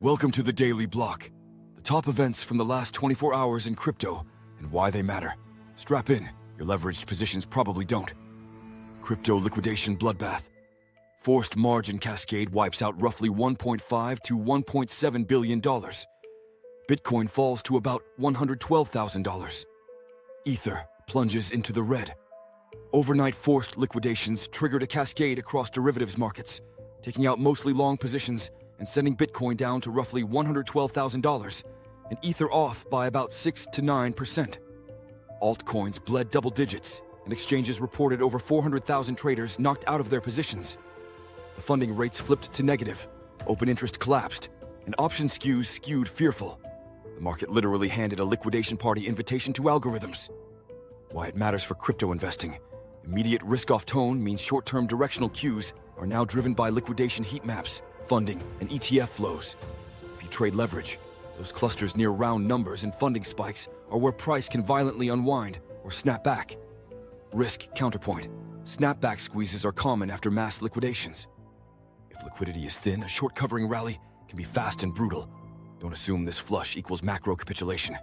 Welcome to the Daily Block. The top events from the last 24 hours in crypto and why they matter. Strap in, your leveraged positions probably don't. Crypto liquidation bloodbath. Forced margin cascade wipes out roughly $1.5 to $1.7 billion. Bitcoin falls to about $112,000. Ether plunges into the red. Overnight forced liquidations triggered a cascade across derivatives markets, taking out mostly long positions and sending Bitcoin down to roughly $112,000 and Ether off by about 6 to 9%. Altcoins bled double digits, and exchanges reported over 400,000 traders knocked out of their positions. The funding rates flipped to negative, open interest collapsed, and option skews skewed fearful. The market literally handed a liquidation party invitation to algorithms. Why it matters for crypto investing. Immediate risk-off tone means short-term directional cues are now driven by liquidation heat maps, funding, and ETF flows. If you trade leverage, those clusters near round numbers and funding spikes are where price can violently unwind or snap back. Risk counterpoint. Snapback squeezes are common after mass liquidations. If liquidity is thin, a short covering rally can be fast and brutal. Don't assume this flush equals macro capitulation.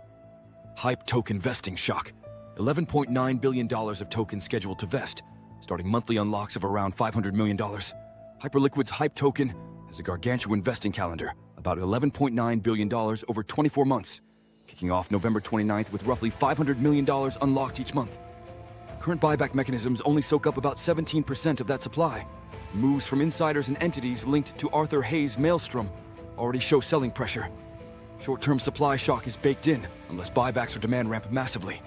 Hype token vesting shock. $11.9 billion of tokens scheduled to vest, starting monthly unlocks of around $500 million. Hyperliquid's Hype token has a gargantuan vesting calendar, about $11.9 billion over 24 months, kicking off November 29th with roughly $500 million unlocked each month. Current buyback mechanisms only soak up about 17% of that supply. Moves from insiders and entities linked to Arthur Hayes' maelstrom already show selling pressure. Short-term supply shock is baked in unless buybacks or demand ramp massively.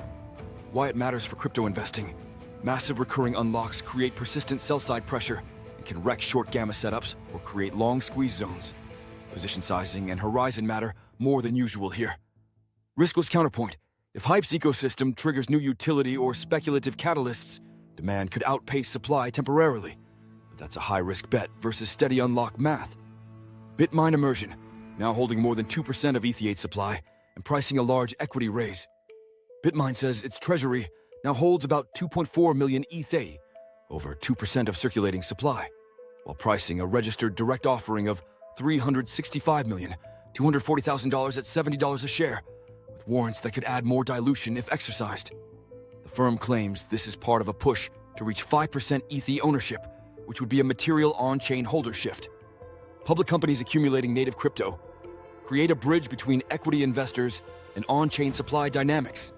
Why it matters for crypto investing. Massive recurring unlocks create persistent sell-side pressure and can wreck short gamma setups or create long squeeze zones. Position sizing and horizon matter more than usual here. Riskless counterpoint. If Hype's ecosystem triggers new utility or speculative catalysts, demand could outpace supply temporarily. But that's a high-risk bet versus steady unlock math. Bitmine immersion, now holding more than 2% of ETH supply and pricing a large equity raise. Bitmine says its treasury now holds about 2.4 million ETH, over 2% of circulating supply, while pricing a registered direct offering of $365 million, $240,000 at $70 a share, with warrants that could add more dilution if exercised. The firm claims this is part of a push to reach 5% ETH ownership, which would be a material on-chain holder shift. Public companies accumulating native crypto create a bridge between equity investors and on-chain supply dynamics.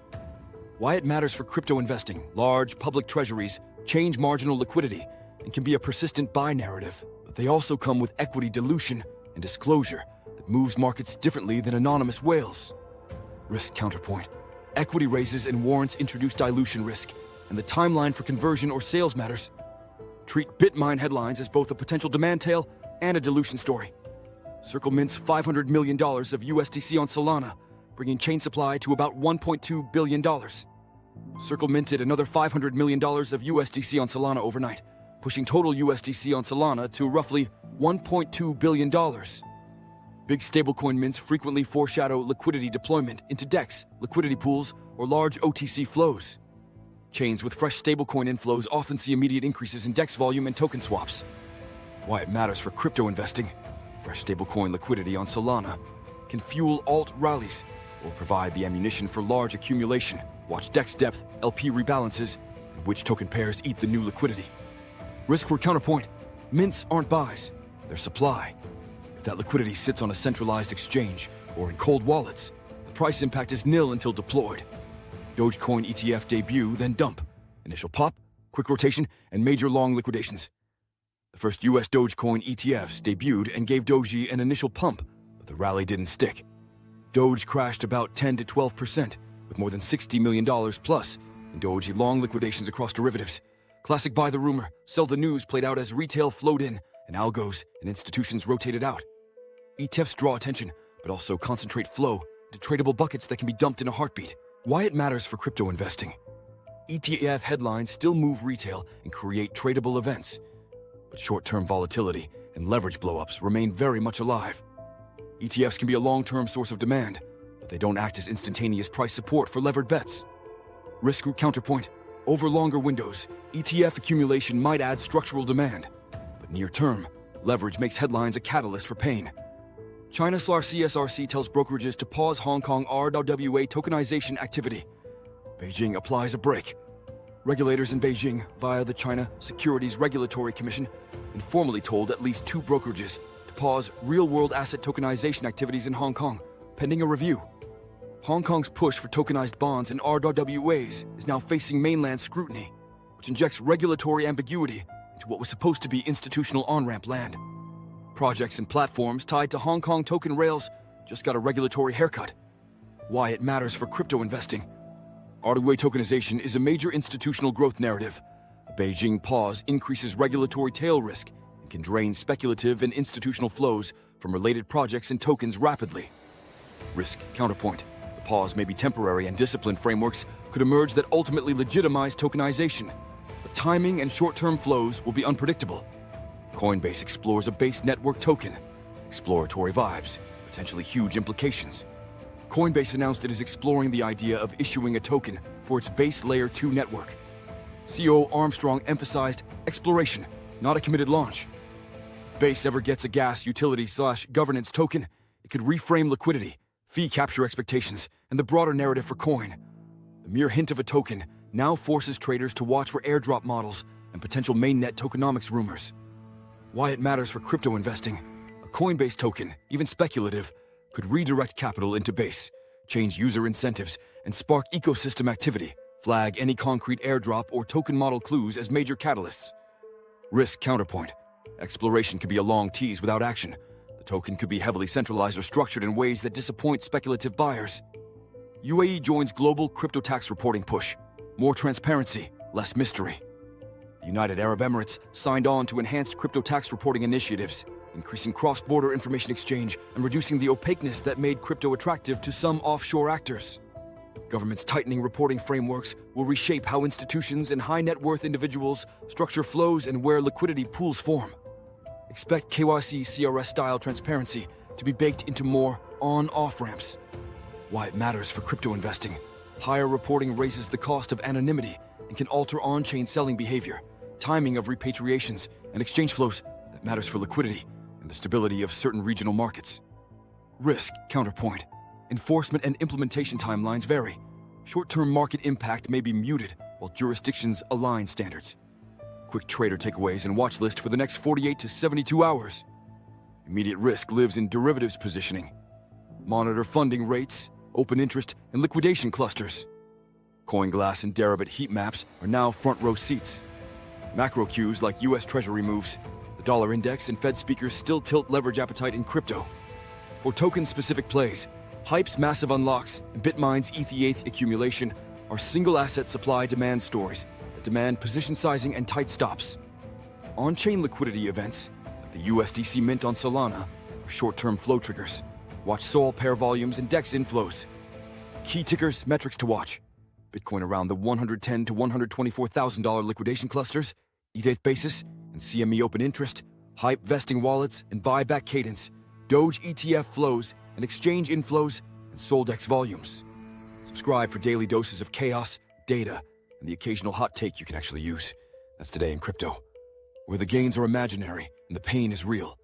Why it matters for crypto investing. Large public treasuries change marginal liquidity and can be a persistent buy narrative, but they also come with equity dilution and disclosure that moves markets differently than anonymous whales. Risk counterpoint. Equity raises and warrants introduce dilution risk, and the timeline for conversion or sales matters. Treat Bitmine headlines as both a potential demand tail and a dilution story. Circle mints $500 million of USDC on Solana, bringing chain supply to about $1.2 billion. Circle minted another $500 million of USDC on Solana overnight, pushing total USDC on Solana to roughly $1.2 billion. Big stablecoin mints frequently foreshadow liquidity deployment into DEX, liquidity pools, or large OTC flows. Chains with fresh stablecoin inflows often see immediate increases in DEX volume and token swaps. Why it matters for crypto investing. Fresh stablecoin liquidity on Solana can fuel alt rallies or provide the ammunition for large accumulation. Watch DEX depth, LP rebalances, and which token pairs eat the new liquidity. Risk or counterpoint. Mints aren't buys, they're supply. If that liquidity sits on a centralized exchange or in cold wallets, the price impact is nil until deployed. Dogecoin ETF debut, then dump. Initial pop, quick rotation, and major long liquidations. The first US Dogecoin ETFs debuted and gave Doge an initial pump, but the rally didn't stick. Doge crashed about 10 to 12%, with more than $60 million plus in Doge long liquidations across derivatives. Classic buy the rumor, sell the news played out as retail flowed in and algos and institutions rotated out. ETFs draw attention, but also concentrate flow into tradable buckets that can be dumped in a heartbeat. Why it matters for crypto investing. ETF headlines still move retail and create tradable events, but short-term volatility and leverage blowups remain very much alive. ETFs can be a long-term source of demand, but they don't act as instantaneous price support for levered bets. Risk or counterpoint. Over longer windows, ETF accumulation might add structural demand, but near-term, leverage makes headlines a catalyst for pain. China/CSRC tells brokerages to pause Hong Kong RWA tokenization activity. Beijing applies a brake. Regulators in Beijing, via the China Securities Regulatory Commission, informally told at least 2 brokerages to pause real-world asset tokenization activities in Hong Kong, pending a review. Hong Kong's push for tokenized bonds and RWAs is now facing mainland scrutiny, which injects regulatory ambiguity into what was supposed to be institutional on-ramp land. Projects and platforms tied to Hong Kong token rails just got a regulatory haircut. Why it matters for crypto investing. RWA tokenization is a major institutional growth narrative. A Beijing pause increases regulatory tail risk and can drain speculative and institutional flows from related projects and tokens rapidly. Risk counterpoint. The pause may be temporary and discipline frameworks could emerge that ultimately legitimize tokenization. But timing and short-term flows will be unpredictable. Coinbase explores a base network token. Exploratory vibes, potentially huge implications. Coinbase announced it is exploring the idea of issuing a token for its base Layer 2 network. CEO Armstrong emphasized exploration, not a committed launch. If Base ever gets a gas utility/governance token, it could reframe liquidity, fee capture expectations, and the broader narrative for Coin. The mere hint of a token now forces traders to watch for airdrop models and potential mainnet tokenomics rumors. Why it matters for crypto investing. A Coinbase token, even speculative, could redirect capital into Base, change user incentives, and spark ecosystem activity, flag any concrete airdrop or token model clues as major catalysts. Risk counterpoint. Exploration could be a long tease without action. The token could be heavily centralized or structured in ways that disappoint speculative buyers. UAE joins global crypto tax reporting push. More transparency, less mystery. The United Arab Emirates signed on to enhanced crypto tax reporting initiatives, increasing cross-border information exchange and reducing the opaqueness that made crypto attractive to some offshore actors. Governments tightening reporting frameworks will reshape how institutions and high-net-worth individuals structure flows and where liquidity pools form. Expect KYC CRS-style transparency to be baked into more on-off ramps. Why it matters for crypto investing. Higher reporting raises the cost of anonymity and can alter on-chain selling behavior, timing of repatriations, and exchange flows that matters for liquidity and the stability of certain regional markets. Risk counterpoint. Enforcement and implementation timelines vary. Short-term market impact may be muted while jurisdictions align standards. Quick trader takeaways and watch list for the next 48 to 72 hours. Immediate risk lives in derivatives positioning. Monitor funding rates, open interest, and liquidation clusters. CoinGlass and Deribit heat maps are now front-row seats. Macro cues like US Treasury moves, the dollar index, and Fed speakers still tilt leverage appetite in crypto. For token-specific plays, Hype's massive unlocks and Bitmine's ETH accumulation are single-asset supply-demand stories that demand position sizing and tight stops. On-chain liquidity events, like the USDC mint on Solana, are short-term flow triggers. Watch Sol pair volumes and DEX inflows. Key tickers, metrics to watch. Bitcoin around the $110,000 to $124,000 liquidation clusters, ETH basis, and CME open interest, Hype vesting wallets and buyback cadence, DOGE ETF flows and exchange inflows, and Soldex volumes. Subscribe for daily doses of chaos, data, and the occasional hot take you can actually use. That's today in crypto, where the gains are imaginary and the pain is real.